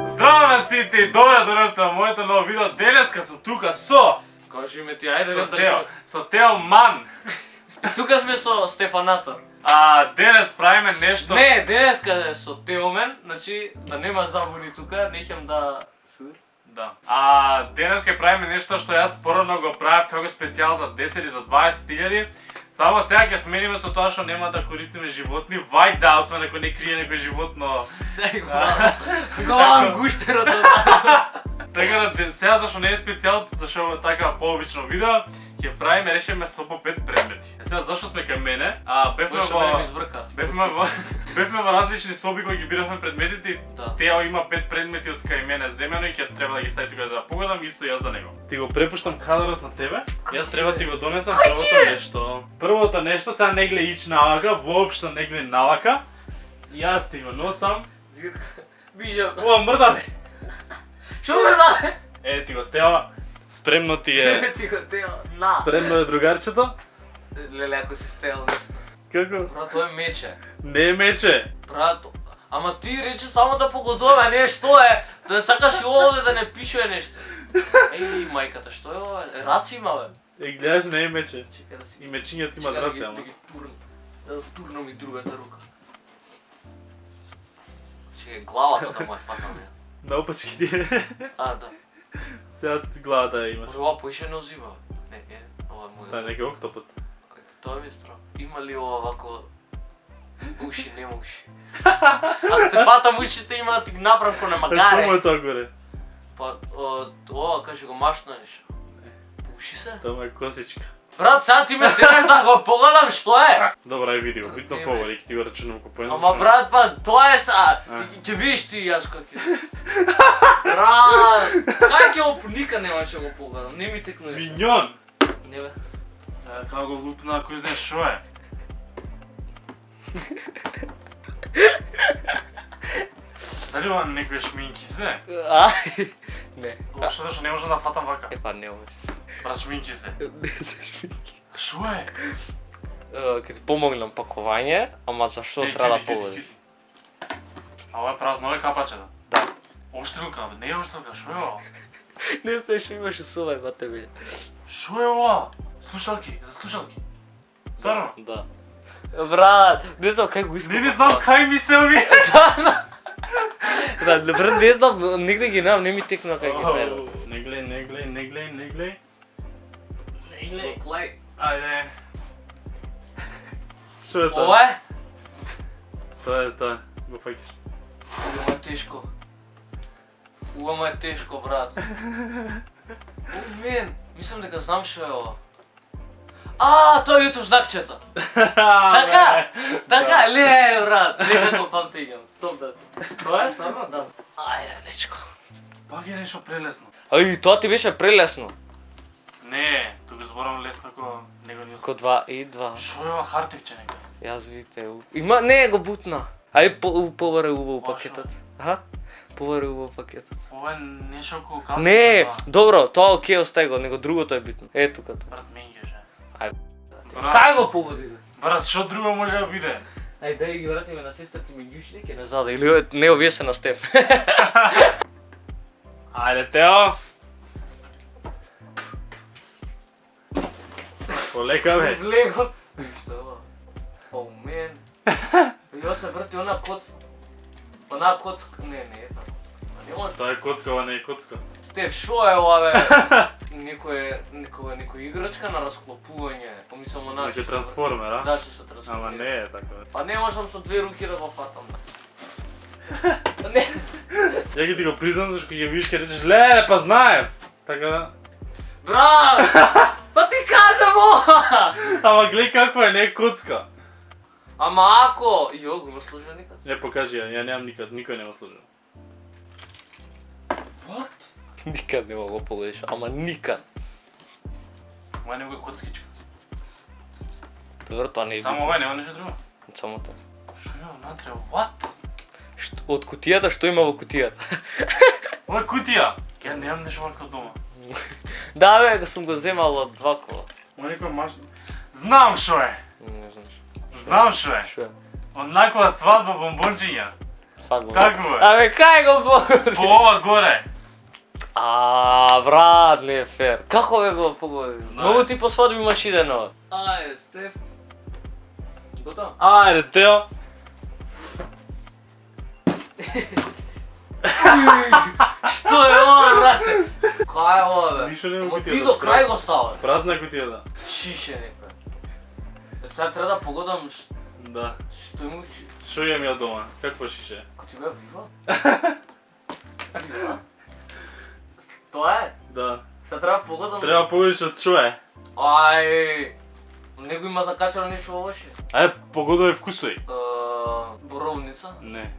Здраво на сите и добре дојдовте во моето ново видео. Денеска сум тука со... Кажи ме ти, ајде Со да Тео. Со Тео Ман. Тука сме со Стефанатор. Денес правиме нешто... Не, денеска е со Теомен, значи да нема забуни тука, неќам да... Да. Денес ќе правиме нешто што јас порано го правев како специјал за 10 и за 20.000. Само сега ќе смениме со тоа што нема да користиме животни. Вај да, освен ако не крие некој животно. Сега го гуштерот. Така да сега зашто не е специјал, зашто е така пообично видео, ќе правиме решиме со по 5 предмети. Сега зашто сме кај мене? Бевме во различни соби кои ги биравме предметите и Тео има 5 предмети од кај мене земено и ќе треба да ги стави тука за да погодам, исто јас за него. Ти го препуштам кадрот на тебе. Јас треба ти го донесам првото нешто. Првото нешто, сега не гледа ич навака, воопшто не гледа навака. Јас ти го носам. Бижа. Ова мрда бе. Шо мрда? Ти го Тео. Спремно ти е. Ти го Тео. На. Спремно е другарчето. Леле, ако си стел нешто. Како? Брат, тоа е мече. Не е мече. Брат, ама ти рече само да погодуваме, не што е. Да сакаш и овде да не пишува нешто. Еј, мајката, што е ова? Раци има бе. Гледаш, не е мече. Чекај да си. И мечињата имат раце, ама. Да турнам и другата рука. Чекај, главата да му е фатална. Наопачки ти е. Да. Сега главата ја имаш. Ова поише не озива. Не, ова е моја. Да, нека октопот. Тоа ми е страх. Има ли ова вако уши, нема уши? Ако те патам ушите има да ти направам ко на Што магаре. му е тоа горе? Па, ова кажи го машна нешто. Уши се? Тоа му е косичка. Брат, сега ти ме тераш да го погledам што е? Добра, ај види го, битно поволи, ќе ти го рачунам ко поедно. Ама брат, па тоа е са. Ќе видиш ти јас како ќе. Брат, кај ќе го никад немаше го погледам, не ми текнуеш. Миньон! Не бе. Како го лупна, кој знаеш шо е? Дали ова некој шминки се? Не. Што зашто не можам да фатам вака? Па не можеш. Брат, шминки се. Не се шминки. Шо е? Ке ти помогнам пакување, ама зашто треба да погодиш? А ова е празно, ова е капачето. Да. Оштрилка, бе, не е оштрилка, шо е ова? Не знаеш што имаш усувај, бате бе. Шо е ова? Слушалки, за слушалки. Зарно? Да. Брат, не знам кај го искам. Не знам кај ми се ови. Да, брат, не знам, нигде ги немам, не ми текна кај ги гледам. Не глеј, не глеј, не глеј, не глеј. Не глеј. Клај. Ајде. Шо е тоа? Ова е? Тоа е тоа, го фаќаш. Ова е тешко. Ова е тешко, брат. Мен, мислам дека знам што е ова. Тоа е YouTube знакчето. Така, ле, брат, некако памтењам. Топ да. Тоа е стварно, да. Ајде, дечко. Пак е нешто прелесно. Тоа ти беше прелесно. Не, тука зборам лесно ко него ни Ко 2 и 2. Шо е ова хартивче нека? Јас видите. Има, не го бутна. Ај поваре убаво пакетот. Поваре убаво пакетот. Ова е нешто ко кафе. Не, добро, тоа окей, остај го, него другото е битно. Е тука тоа. Брат, менѓе же. Ај. Брат, Кај го погоди бе? брат, што друго може да биде? Ај дај ги вратиме на сестрата ми ѓушите ќе не зада или не овие се на Стеф. Ајде, Тео. Полека бе. Влего. Што е ова? О, мен. Јас се врти она коцка. Она коцка, не, ето. Тоа е коцка, ова не е коцка. Стеф, шо е ова бе? Некоја играчка на расклопување. Помислам она. Некој трансформер, а? Да, што се трансформира. Ама не е така. Па не можам со две руки да го фатам. Не. Ја ќе ти го признам зашто ќе видиш ќе речеш леле, па знаев. Така да. Брат! Па ти казам ова! Ама гледај какво е, не е коцка. Ама ако... Јо, го ме сложил никад? Не, покажи ја немам никад, никој нема сложил. What? Никад не го погодиш, ама никад. Ова не го е коцкичка. Добро, тоа не е Само ова, нема нешто друго. Само тоа. Шо е внатре, what? Од кутијата, што има во кутијата? Ова е кутија. Ја немам нешто вака дома. Да бе, сум го земал од 2 кола. Ова некој маш... Знам шо е. Не знаеш. Знам шо е. Шо е? Однаква свадба бомбончиња. свадба. Како е? Абе, кај го погоди? По ова горе. Брат, не е фер. Како бе го погоди? Знае. Многу ти по свадби имаш иден ова. Ајде, Стеф. Готово? Ајде, Тео. Што е ова, брате? Кај е ова, бе? Ништо нема Ама кутија ти да до отвори. крај го става. Празна кутија, Шише некој. Сега треба да погодам да. што имам ши. Шо имам ја дома? Какво шише? Ко ти бе вива? Вива? Тоа е? Да. Сега треба погодам. Треба погодиш од шо е. Ај. Него има закачано нешто во ваше. Ајде, погодувај вкусој. Боровница. Не,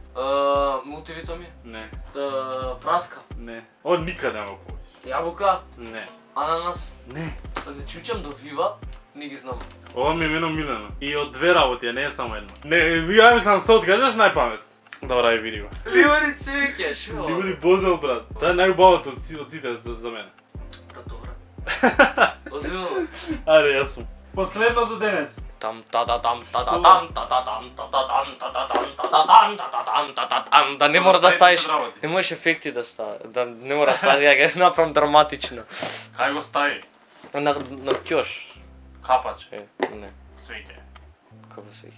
Мултивитамин. не, Праска. не. О, никаде нема погодиш. Јабука. Не, Ананас. не. Да не чучам до вива. Не ги знам. Ова ми е мене милено. И од две работи, а не е само една. Не, ја мислам се откажаш најпамет. Добра, види го. Ливари цвеќе, шо? Ливари бозел, брат. Тоа е најубавото од сите за мене. Брат, добре. Озбилно. Ајде, јас сум. Последно за денес. Там та та там та та там та та там та та там та та там та та там та та там та та там. Да не мора да ставиш. Не можеш ефекти да ставиш. Да не мора да ставиш, ја ги направам драматично. Кај го стави? На кјош. Капач. Не. Свеќе. Како се?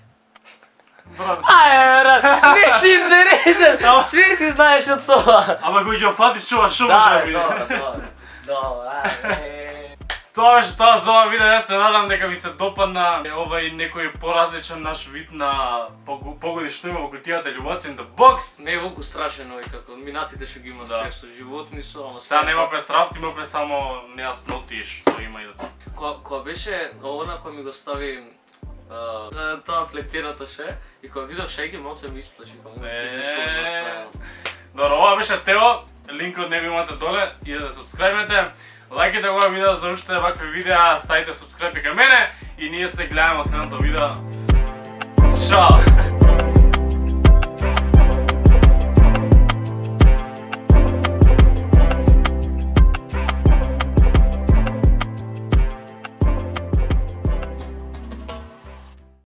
Брат. Ај, брат, не си интересен. Све си знаеш од тоа. Ама кој ќе фатиш чува шо може да биде. Тоа беше тоа за ова видео, јас се надам дека ви се допадна овај некој поразличен наш вид на погоди што има во кутијата Љубоца in the box. Не е волку страшен овој како минатите што ги има Да. со животни со, ама Сега немавме страфти, имавме само нејасноти што има и да. Кога беше она кој ми го стави тоа плетеното ше и кога видов шејке малку ми исплаши кога му нешто да ставам. Добро, ова беше Тео, линкот него имате доле, иде да субскрајбнете. Лајките ова видео за уште вакви видеа, ставите субскрајб и кај мене и ние се гледаме во следното видео. Чао!